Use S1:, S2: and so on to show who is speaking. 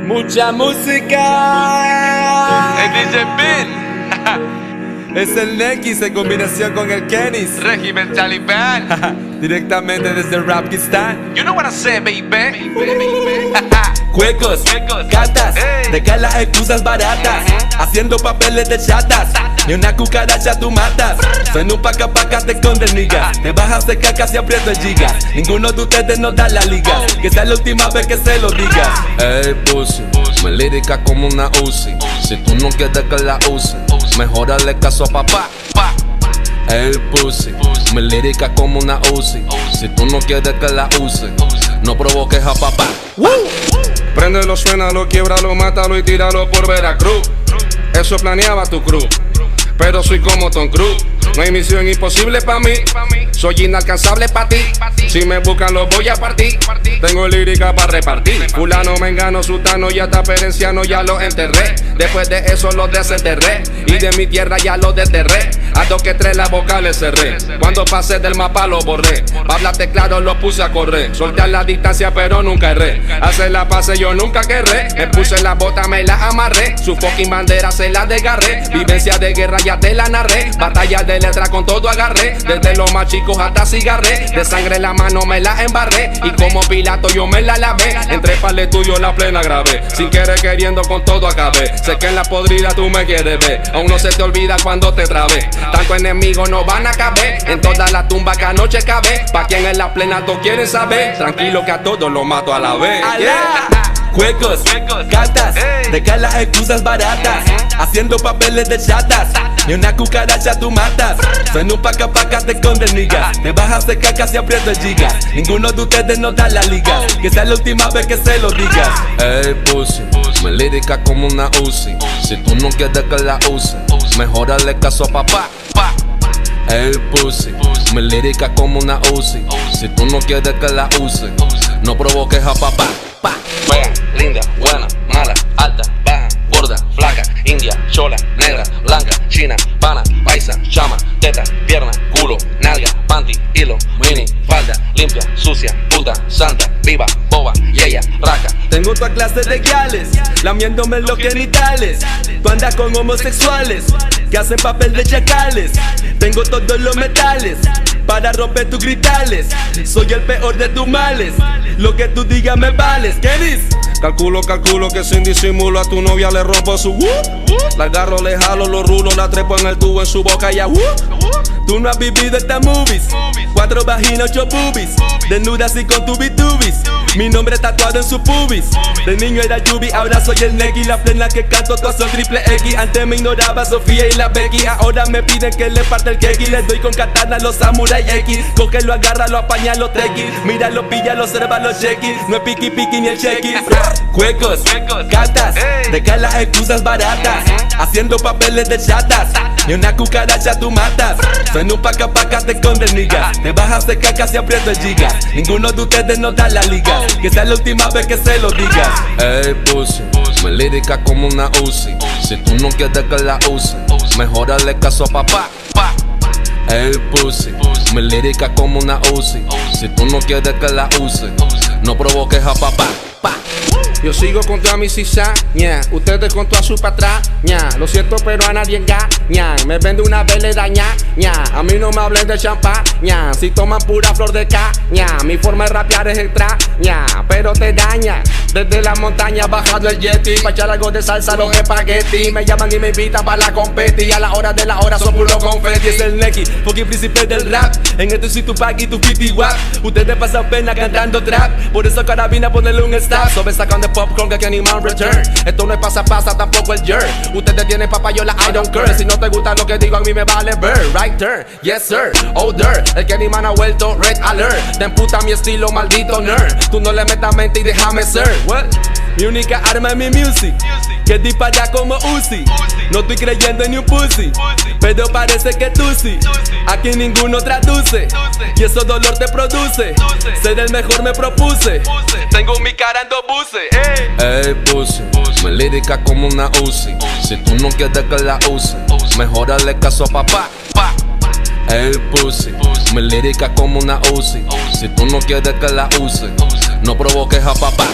S1: Mucha música.
S2: El DJ Bill.
S1: Es el Nekis en combinación con el Kenis.
S2: Régimen Talibán.
S1: Directamente desde Rapkistan.
S2: You know what I say, baby.
S1: Juegos, cartas, deja las excusas baratas, haciendo papeles de chatas. Ni una cucaracha tú matas. Suena un paca te esconde nigga. Te vas a secar casi aprieto el giga. Ninguno de ustedes nos da la liga. Que sea la última vez que se lo diga.
S3: Ey pussy, me lírica como una Uzi. Si tú no quieres que la use, mejor hazle caso a papá. Ey pussy, me lírica como una Uzi. Si tú no quieres que la use, no provoques a papá.
S4: Préndelo, suénalo, quiebralo, mátalo y tíralo por Veracruz. Eso planeaba tu crew, pero soy como Tom Cruise. No hay misión imposible pa' mí, soy inalcanzable pa' ti. Si me buscan los voy a partir, tengo lírica pa' repartir. Fulano, mengano, sultano y hasta perenciano ya los enterré. Después de eso los desenterré y de mi tierra ya los desterré. A 2 que 3 las vocales cerré, cuando pasé del mapa lo borré. Pa' hablarte claro lo puse a correr, solté a la distancia pero nunca erré. Hacer la pase yo nunca querré, me puse la bota, me la amarré. Su fucking bandera se la desgarré, vivencia de guerra ya te la narré. Batalla de letra con todo agarré, desde los más chicos hasta cigarré. De sangre la mano me la embarré y como Pilato yo me la lavé. Entré para el estudio la plena grabé, sin querer queriendo con todo acabé. Sé que en la podrida tú me quieres ver, aún no se te olvida cuando te trabé. Tanto enemigos no van a caber, en toda la tumba que anoche cabe. Pa' quien en la plena tú quieres saber, tranquilo que a todos los mato a la vez.
S1: Juegos, cartas, deja las excusas baratas, haciendo papeles de chatas. Ni una cucaracha tú matas. Suena un paca te esconde nigga. Te vas a secar casi aprieto el giga. Ninguno de ustedes nos da la liga. Que sea la última vez que se lo diga.
S3: Ey pussy, me lírica como una Uzi. Si tú no quieres que la use, mejor hazle caso a papá. Ey pussy, me lírica como una Uzi. Si tú no quieres que la use, no provoques a papá.
S5: Fea, linda, buena, mala, alta, baja, gorda, flaca, india, chola, negra, blanca, china, pana, paisa, chama, teta, pierna, culo, nalga, panty, hilo, mini, falda, limpia, sucia, puta, santa, viva, boba, y ella, raca.
S1: Tengo toda clase de guiales, lamiéndome los genitales. Tú andas con homosexuales que hacen papel de chacales. Tengo todos los metales para romper tus gritales. Soy el peor de tus males, lo que tú digas me vales. ¿Qué dices?
S4: Calculo que sin disimulo a tu novia le rompo su la agarro, le jalo los rulos, la trepo en el tubo en su boca y ya
S1: Tú no has vivido estas movies, 4 vaginas, 8 boobies, desnudas y con tubitubis. Mi nombre tatuado en su pubis. De niño era Yubi, ahora soy el Neki. La plena que canto, todas son triple X. Antes me ignoraba Sofía y la Becky, ahora me piden que le parte el keki. Les doy con katana a los samurai X. Cógelo, agarra, lo apaña, lo treki. Míralo, pilla, lo observa, los chequis. No es piqui ni el chequi. Juegos, cartas, deja las excusas baratas, haciendo papeles de chatas. Ni una cucaracha tú matas. Suena un paca te esconde nigga. Te vas a secar casi aprieto el giga. Ninguno de ustedes nos da la liga. Que sea la última vez que se lo diga.
S3: Ey pussy, me lírica como una Uzi. Si tú no quieres que la use, mejor hazle caso a papá. Ey pussy, me lírica como una Uzi. Si tú no quieres que la use, no provoques a papá.
S4: Yo sigo con toda mi cizaña, ustedes con toda su patraña. Lo siento pero a nadie engaña, me vende una vela daña. A mí no me hablen de champaña, si toman pura flor de caña. Mi forma de rapear es extraña, pero te daña. Desde la montaña bajado el yeti, pa' echar algo de salsa los espagueti. Me llaman y me invitan para la competi, y a la hora de la hora son puro confeti.
S1: Es el Neki, fucking príncipe del rap. En esto soy Tupac y tu piti wap. Ustedes pasan pena cantando trap, por eso carabina ponerle un stop. Sobre sacando popcorn que animan return. Esto no es pasa, tampoco el jerk. Ustedes tienen papayola, I don't care. Si no te gusta lo que digo, a mí me vale ver. Right turn, yes sir, oh there. El que animan ha vuelto red alert. Te emputa mi estilo, maldito nerd. Tú no le metas mente y déjame ser. What? Mi única arma es mi music, que dispara como Uzi. No estoy creyendo en ni un pussy, pero parece que tú sí. Aquí ninguno traduce, y eso dolor te produce. Ser el mejor me propuse, tengo mi cara en 2 buses.
S3: Ey pussy, me lírica como una Uzi. Si tú no quieres que la use, mejor hazle caso a papá. Ey pussy, me lírica como una Uzi. Si tú no quieres que la use, no provoques a papá.